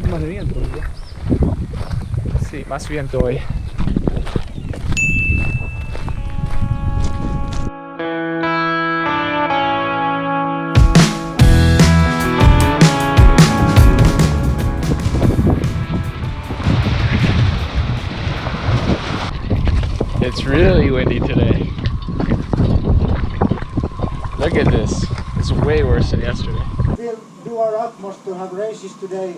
Más de viento, ¿no? Sí, más viento hoy. It's really windy today. Look at this. It's way worse than yesterday. We'll do our utmost to have races today,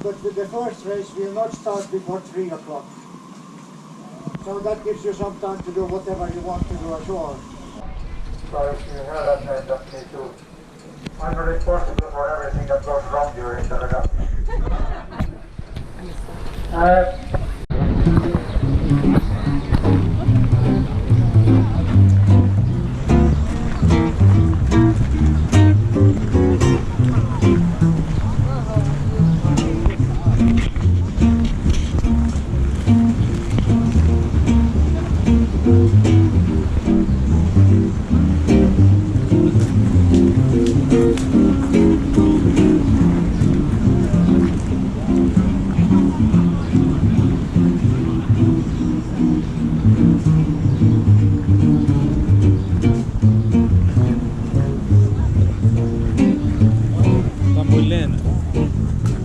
but the first race will not start before 3 o'clock. So that gives you some time to do whatever you want to do ashore. So if you have that kind of me too. I'm responsible for everything that goes wrong during the regatta.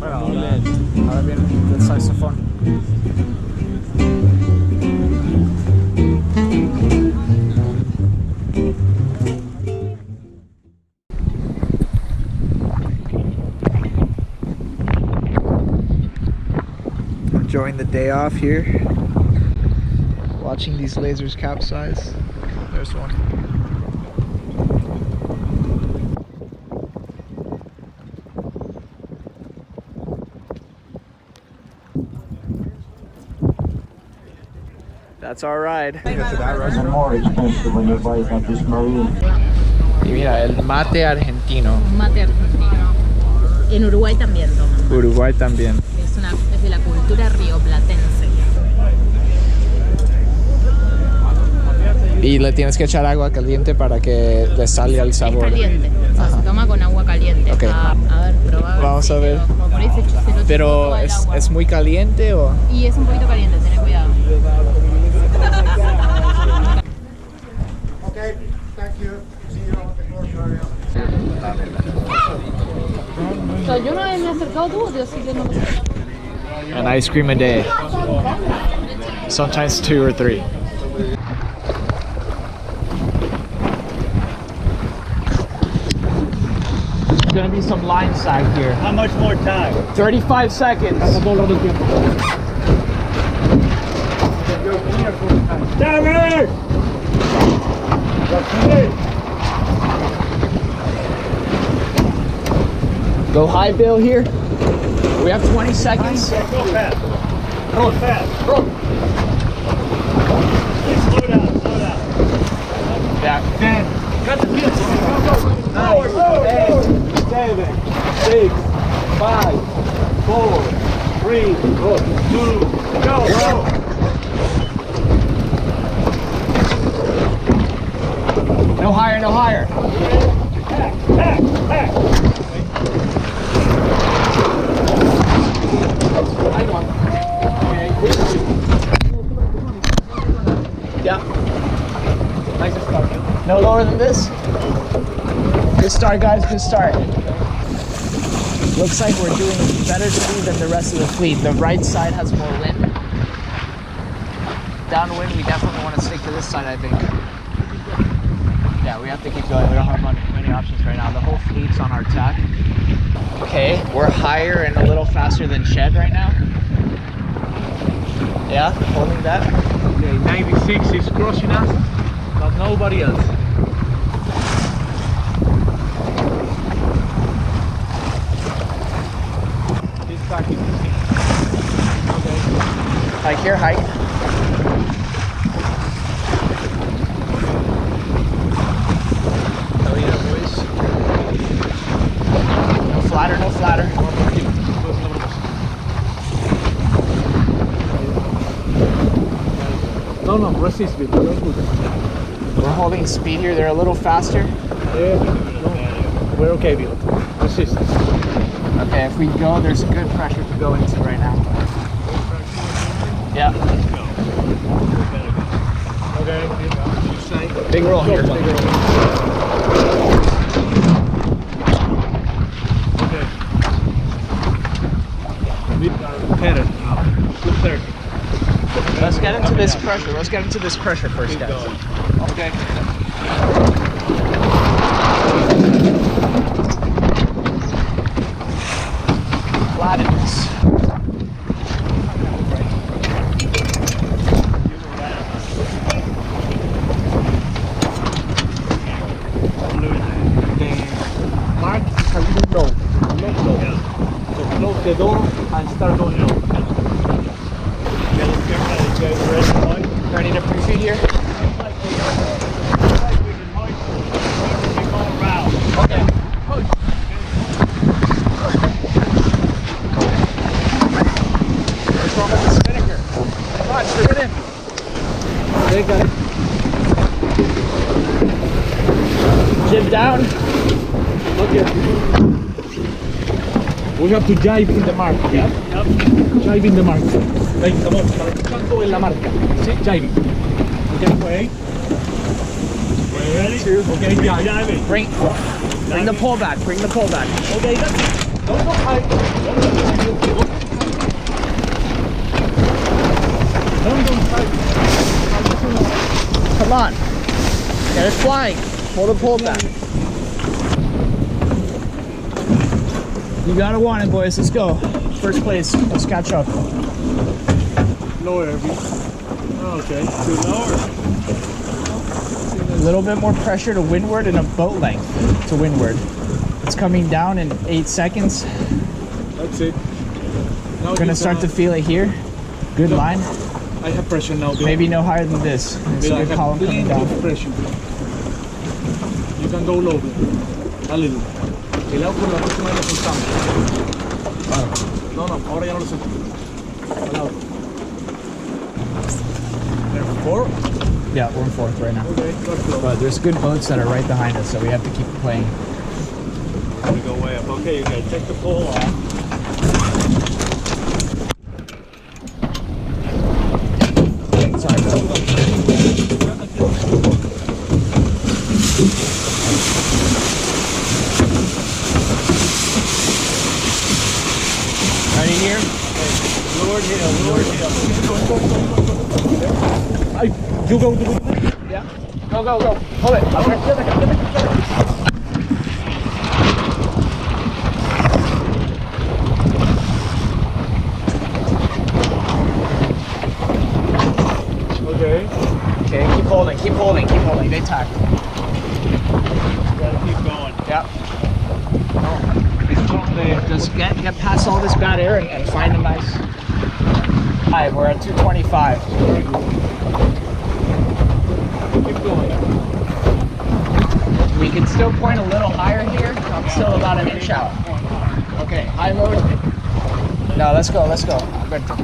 Ahora viene el saxofón. Enjoying the day off here. Watching these lasers capsize. There's one. That's our ride. And more expensive when you buy it at this marine. Y mira, el mate argentino. Mate argentino. En Uruguay también toman. Uruguay también. Es de la cultura rioplatense. Y le tienes que echar agua caliente para que le salga el sabor. Es caliente, o sea, se toma con agua caliente. Okay. A ver, probá. Vamos a ver. Como por ahí se lo Pero chupa el agua. es muy caliente o. Y es un poquito caliente, ten cuidado. Okay, thank you. See you on the course area. O sea, yo una vez me he acercado tú, así que no. An ice cream a day. Sometimes 2 or 3. There's gonna be some line sag here. How much more time? 35 seconds. Damn Go high, Bill, here. We have 20 seconds. Go fast. Go fast. Slow down, slow down. Back. 10. Got the kids. Go. 9, 8, 7, 6, 5, 4, 3, 2, go. No higher, no higher. Pack. Yeah. Nice start. No lower than this. Good start, guys. Good start. Looks like we're doing better speed than the rest of the fleet. The right side has more wind. Downwind, we definitely want to stick to this side, I think. Yeah, we have to keep going. We don't have many options right now. The whole fleet's on our tack. Okay, we're higher and a little faster than Shed right now. Yeah, holding that. Okay, 96 is crossing us, but nobody else. This back is okay. Hike here, hike. Oh yeah, boys. No flatter, no flatter. No, resist it. We're holding speed here. They're a little faster. Yeah, no, we're okay, Bill. Resist. Okay, if we go, there's good pressure to go into right now. Yeah. Okay, you say. Big roll here. Okay. Better now. 230. Let's get into this pressure. Let's get into this pressure first, guys. Okay. Flatness. Mark is a little low. Not low. Yeah. So close the door and start going low. Ready to pre-feed here? Okay. What's wrong with the spinnaker? Come on, screw it in. Okay, got it. Jib down. Okay. We have to jibe in the mark. Yep. Jibe in the mark. Like, come on, tanto en la marca. Sí, jibe. Okay, wait. Ready? Okay, jibe. Bring the pole back. Bring the pole back. Okay, that's it. Don't go high. Don't go high. Come on. Get it flying. Pull the pole back. You gotta want it, boys. Let's go. First place. Let's catch up. Lower. Okay, too lower. A little bit more pressure to windward and a boat length to windward. It's coming down in 8 seconds. That's it. Now We're gonna start to feel it here. Good line. I have pressure now. Maybe no higher than this. It's a good column coming down. Pressure. You can go lower. A little. El agua por la próxima vez lo soltamos. No, ahora ya no lo soltamos. There, 4? Yeah, we're in 4th right now. Okay, let's go. But there's good boats that are right behind us, so we have to keep playing. We go way up. Okay, you guys, take the pole off. Sorry. Ready here? Lord hill. You go to it. Yeah. Go. Hold it. Okay. Okay, keep holding. They tack. Gotta keep going. Yeah. Just get past all this bad air and find a nice. Hi, we're at 225. Keep going. We can still point a little higher here. I'm still about an inch out. Okay, high mode. No, let's go. Alberto.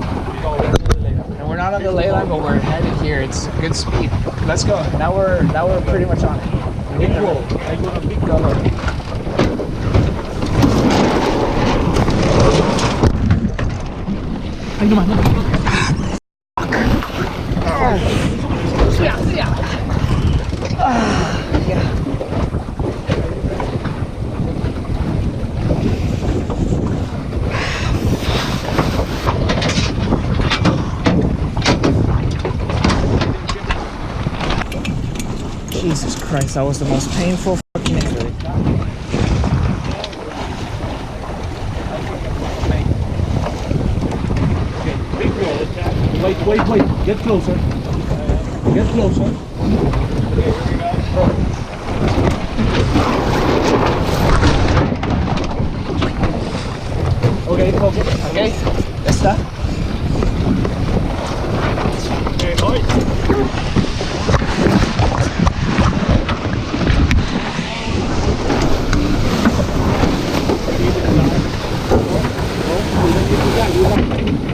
And we're not on the ley line, but we're headed here. It's good speed. Let's go. Now we're pretty much on it. Big roll. Go. Jesus Christ, that was the most painful fucking injury. Okay, big roll. Wait. Get closer. Okay, focus. Okay, ya está. Okay, oi.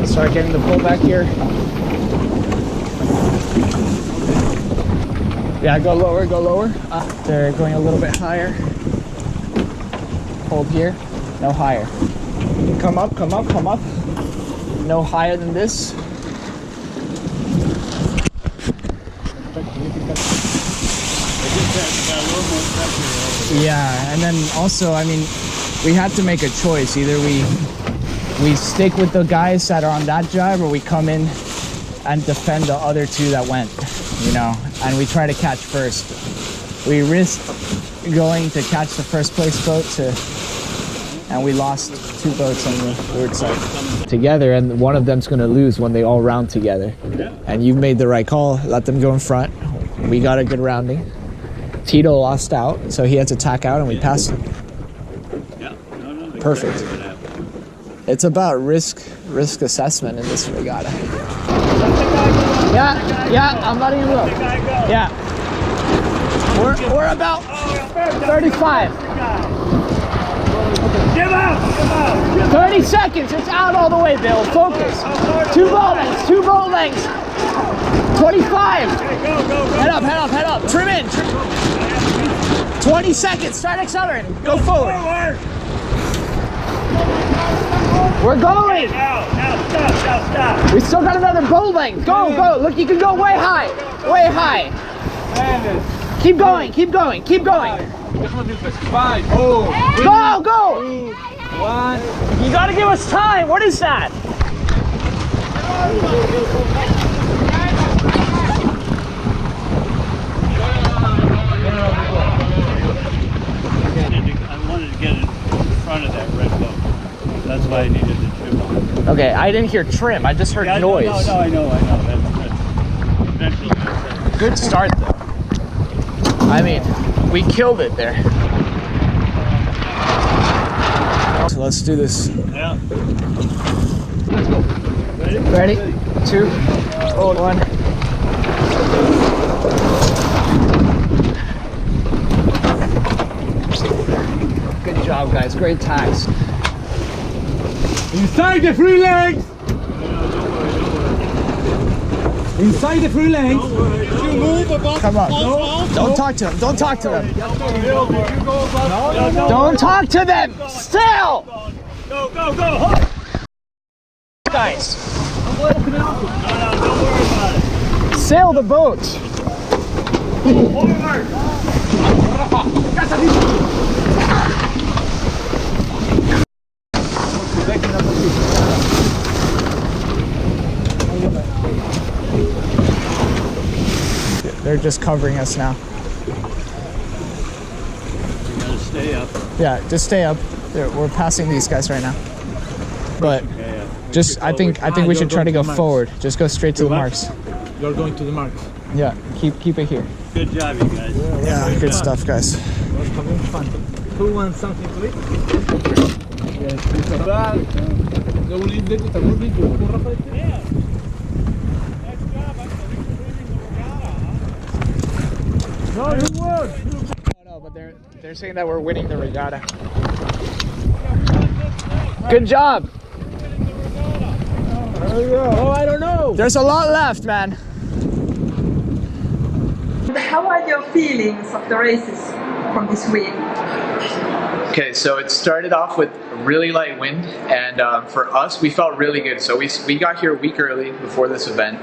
Start getting the pull back here. Yeah, go lower. They're going a little bit higher. Hold here, no higher. Come up, come up, come up. No higher than this. Yeah, and then also, I mean, we had to make a choice. Either we stick with the guys that are on that drive, or we come in and defend the other two that went, you know, and we try to catch first. We risked going to catch the first place boat and we lost 2 boats on the third side together, and one of them's gonna lose when they all round together. And you made the right call, let them go in front. We got a good rounding. Tito lost out, so he had to tack out and we passed him. Perfect. It's about risk assessment in this regatta. Yeah, I'm letting him go. Yeah. We're about 35. Give out! 30 seconds, it's out all the way, Bill. Focus. 2 boat lengths, 2 boat lengths. 25. Head up. Trim in. 20 seconds, start accelerating. Go forward. We're going. Now stop. We still got another boat length. Go. Look, you can go way high. Keep going. 5, Go. 1. You gotta give us time. What is that? I wanted to get in front of that red boat. That's why I needed the trim. Okay, I didn't hear trim. I just heard noise. No, I know. That's eventually. Good start, though. I mean, we killed it there. So let's do this. Yeah. Ready? 2, 1. Good job, guys. Great tacks. Inside the 3 legs! Inside the 3 legs! Come on. Don't talk to them. Don't talk to them. Don't talk to them. Sail! Go! Guys, No, don't worry about it. sail the boat. Forward! They're just covering us now. You gotta stay up. Yeah, just stay up. We're passing these guys right now. But just, I think we should try to go forward. Just go straight to the marks. You're going to the marks. Yeah, keep it here. Good job, you guys. Yeah, good stuff, guys. Having fun. Who wants something to eat? Yes. No, you won. No, but they're saying that we're winning the regatta. Good job. Oh, I don't know. There's a lot left, man. How are your feelings of the races from this week? Okay, so it started off with really light wind, and for us, we felt really good. So we got here a week early before this event,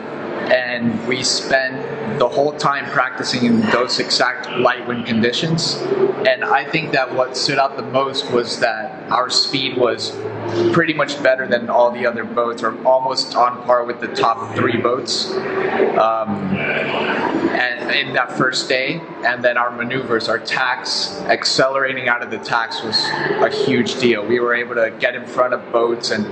and we spent the whole time practicing in those exact light wind conditions. And I think that what stood out the most was that our speed was pretty much better than all the other boats, or almost on par with the top 3 boats. And in that first day, and then our maneuvers, our tacks, accelerating out of the tacks was a huge deal. We were able to get in front of boats and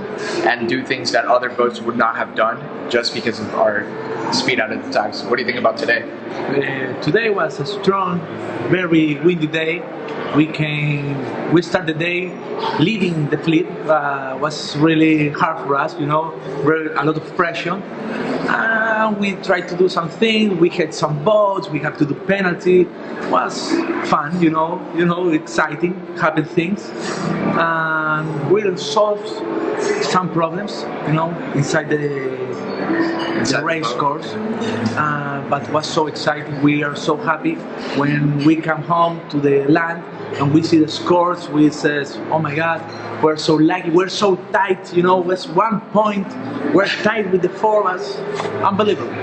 do things that other boats would not have done just because of our speed out of the tacks. What do you think about today? Today was a strong, very windy day. We started the day leading the fleet. Was really hard for us, you know, a lot of pressure. We tried to do something. We had some boats. We had to do penalty. It was fun, you know, exciting, happy things. And we solved some problems, you know, inside the the race course, but was so exciting. We are so happy when we come home to the land and we see the scores. We says, "Oh my God, we're so lucky. We're so tight. You know, it's 1 point. We're tight with the four of us. Unbelievable."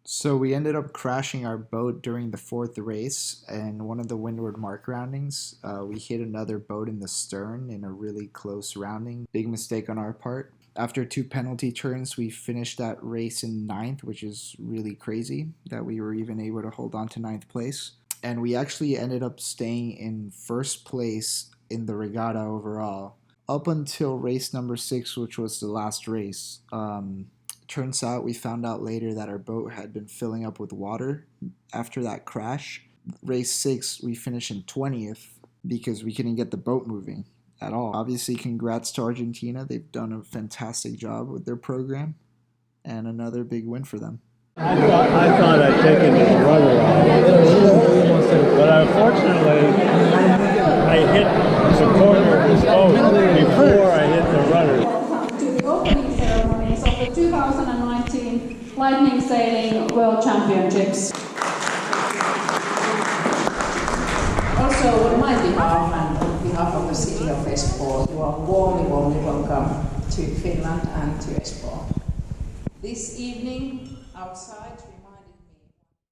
So we ended up crashing our boat during the fourth race, and one of the windward mark roundings, we hit another boat in the stern in a really close rounding. Big mistake on our part. After 2 penalty turns, we finished that race in 9th, which is really crazy that we were even able to hold on to 9th place. And we actually ended up staying in 1st place in the regatta overall, up until race number 6, which was the last race. Turns out we found out later that our boat had been filling up with water after that crash. Race 6, we finished in 20th because we couldn't get the boat moving at all. Obviously, congrats to Argentina. They've done a fantastic job with their program, and another big win for them. I thought I'd taken the rudder off, but unfortunately, I hit the corner of his boat before I hit the rudder. To the opening ceremonies of the 2019 Lightning Sailing World Championships. Also, on my behalf and on behalf of the city of Espoo, you are warmly welcome to Finland and to Espoo. This evening, outside